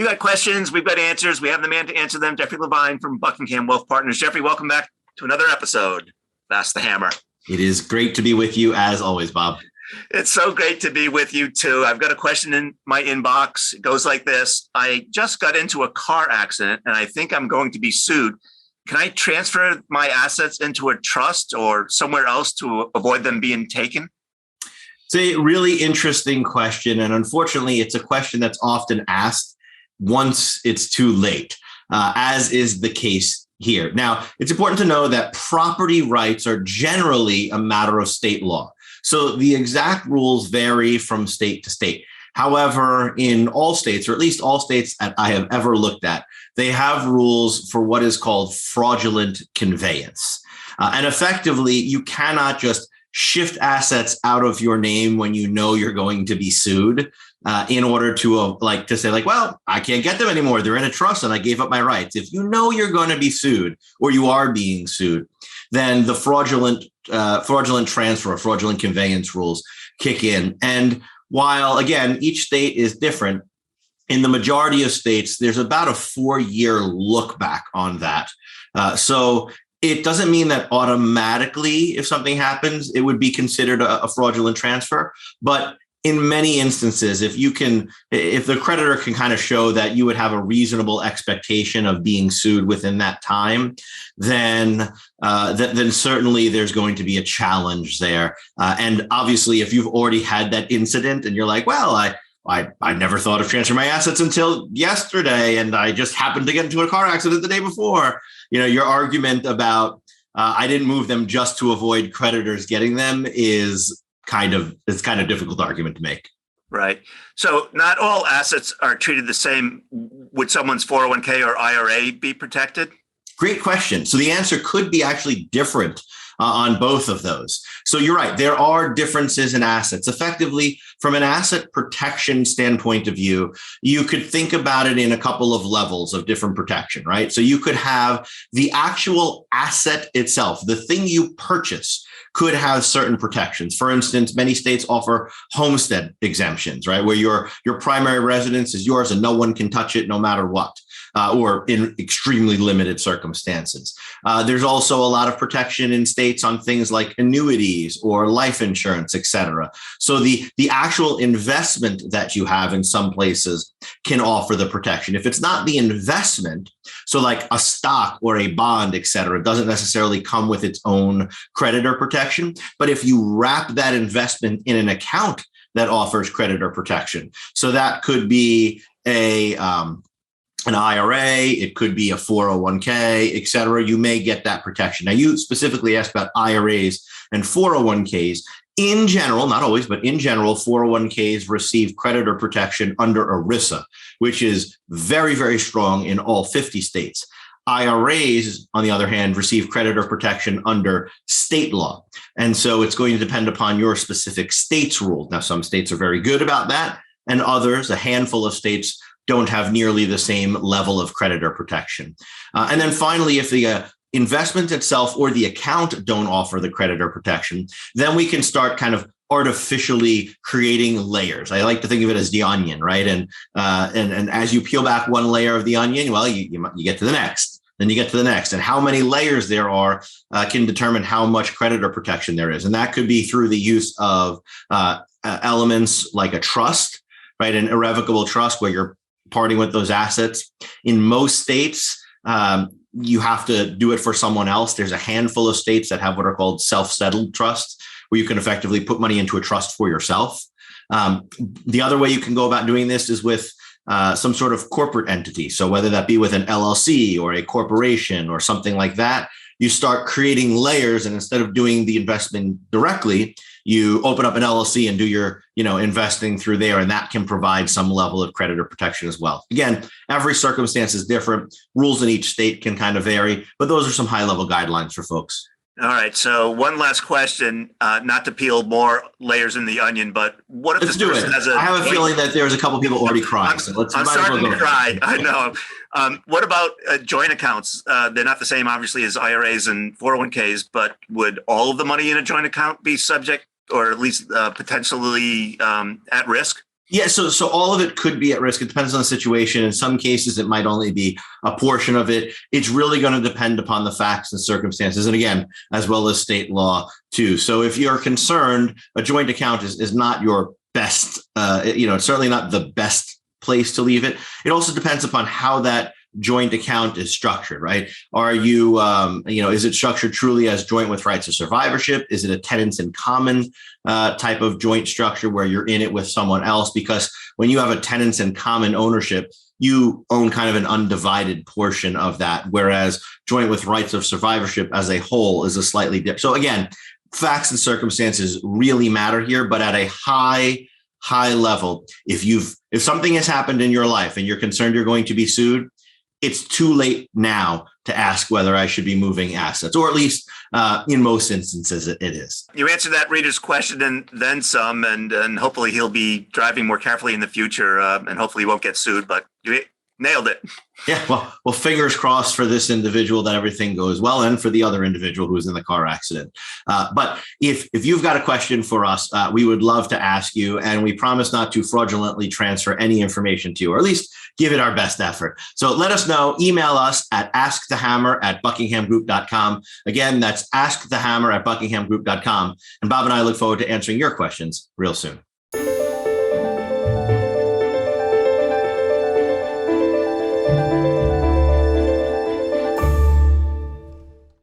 got questions. We've got answers. We have the man to answer them. Jeffrey Levine from Buckingham Wealth Partners. Jeffrey, welcome back to another episode. That's the hammer. It is great to be with you as always, Bob. It's so great to be with you too. I've got a question in my inbox. It goes like this. I just got into a car accident and I think I'm going to be sued. Can I transfer my assets into a trust or somewhere else to avoid them being taken? It's a really interesting question. And unfortunately, it's a question that's often asked once it's too late, as is the case here. Now, it's important to know that property rights are generally a matter of state law. So the exact rules vary from state to state. However, in all states, or at least all states that I have ever looked at, they have rules for what is called fraudulent conveyance. And effectively, you cannot just shift assets out of your name when you know you're going to be sued in order to say, well, I can't get them anymore. They're in a trust and I gave up my rights. If you know you're going to be sued or you are being sued, then the fraudulent transfer or fraudulent conveyance rules kick in. And while, again, each state is different, in the majority of states, there's about a 4-year look back on that. So it doesn't mean that automatically, if something happens, it would be considered a fraudulent transfer. But in many instances, if the creditor can kind of show that you would have a reasonable expectation of being sued within that time, then certainly there's going to be a challenge there. And obviously, if you've already had that incident and you're like, well, I never thought of transferring my assets until yesterday, and I just happened to get into a car accident the day before. Your argument about I didn't move them just to avoid creditors getting them is kind of difficult argument to make. Right. So not all assets are treated the same. Would someone's 401k or IRA be protected? Great question. So the answer could be actually different on both of those. So you're right. There are differences in assets. Effectively, from an asset protection standpoint of view, you could think about it in a couple of levels of different protection, right? So you could have the actual asset itself, the thing you purchase could have certain protections. For instance, many states offer homestead exemptions, right? Where your primary residence is yours and no one can touch it no matter what. Or in extremely limited circumstances. There's also a lot of protection in states on things like annuities or life insurance, et cetera. So the actual investment that you have in some places can offer the protection. If it's not the investment, so like a stock or a bond, et cetera, doesn't necessarily come with its own creditor protection. But if you wrap that investment in an account that offers creditor protection, so that could be an IRA, it could be a 401k, et cetera, you may get that protection. Now, you specifically asked about IRAs and 401ks. In general, not always, but in general, 401ks receive creditor protection under ERISA, which is very, very strong in all 50 states. IRAs, on the other hand, receive creditor protection under state law. And so it's going to depend upon your specific state's rules. Now, some states are very good about that, and others, a handful of states, don't have nearly the same level of creditor protection. And then finally, if the investment itself or the account don't offer the creditor protection, then we can start kind of artificially creating layers. I like to think of it as the onion, right? And as you peel back one layer of the onion, well, you get to the next. Then you get to the next. And how many layers there are can determine how much creditor protection there is. And that could be through the use of elements like a trust, right? An irrevocable trust where you're parting with those assets. In most states, you have to do it for someone else. There's a handful of states that have what are called self-settled trusts, where you can effectively put money into a trust for yourself. The other way you can go about doing this is with some sort of corporate entity. So whether that be with an LLC or a corporation or something like that, you start creating layers, and instead of doing the investment directly, you open up an LLC and do your, investing through there, and that can provide some level of creditor protection as well. Again, every circumstance is different. Rules in each state can kind of vary, but those are some high-level guidelines for folks. All right. So one last question, not to peel more layers in the onion, but what if this person has I have a feeling that there's a couple people already crying. I'm starting to cry. I know. What about joint accounts? They're not the same, obviously, as IRAs and 401ks, but would all of the money in a joint account be subject or at least potentially at risk? Yeah, so all of it could be at risk. It depends on the situation. In some cases, it might only be a portion of it. It's really going to depend upon the facts and circumstances, and again, as well as state law too. So if you're concerned, a joint account is not your best. It's certainly not the best place to leave it. It also depends upon how that joint account is structured, right? Are you, is it structured truly as joint with rights of survivorship? Is it a tenants in common type of joint structure where you're in it with someone else? Because when you have a tenants in common ownership, you own kind of an undivided portion of that, whereas joint with rights of survivorship as a whole is a slightly different. So again, facts and circumstances really matter here, but at a high level, if something has happened in your life and you're concerned you're going to be sued, it's too late now to ask whether I should be moving assets, or at least in most instances, it is. You answered that reader's question and then some, and hopefully he'll be driving more carefully in the future, and hopefully he won't get sued, but you nailed it. Yeah, well, fingers crossed for this individual that everything goes well, and for the other individual who was in the car accident. But if you've got a question for us, we would love to ask you, and we promise not to fraudulently transfer any information to you, or at least give it our best effort. So let us know. Email us at askthehammer@buckinghamgroup.com. Again, that's askthehammer@buckinghamgroup.com. And Bob and I look forward to answering your questions real soon.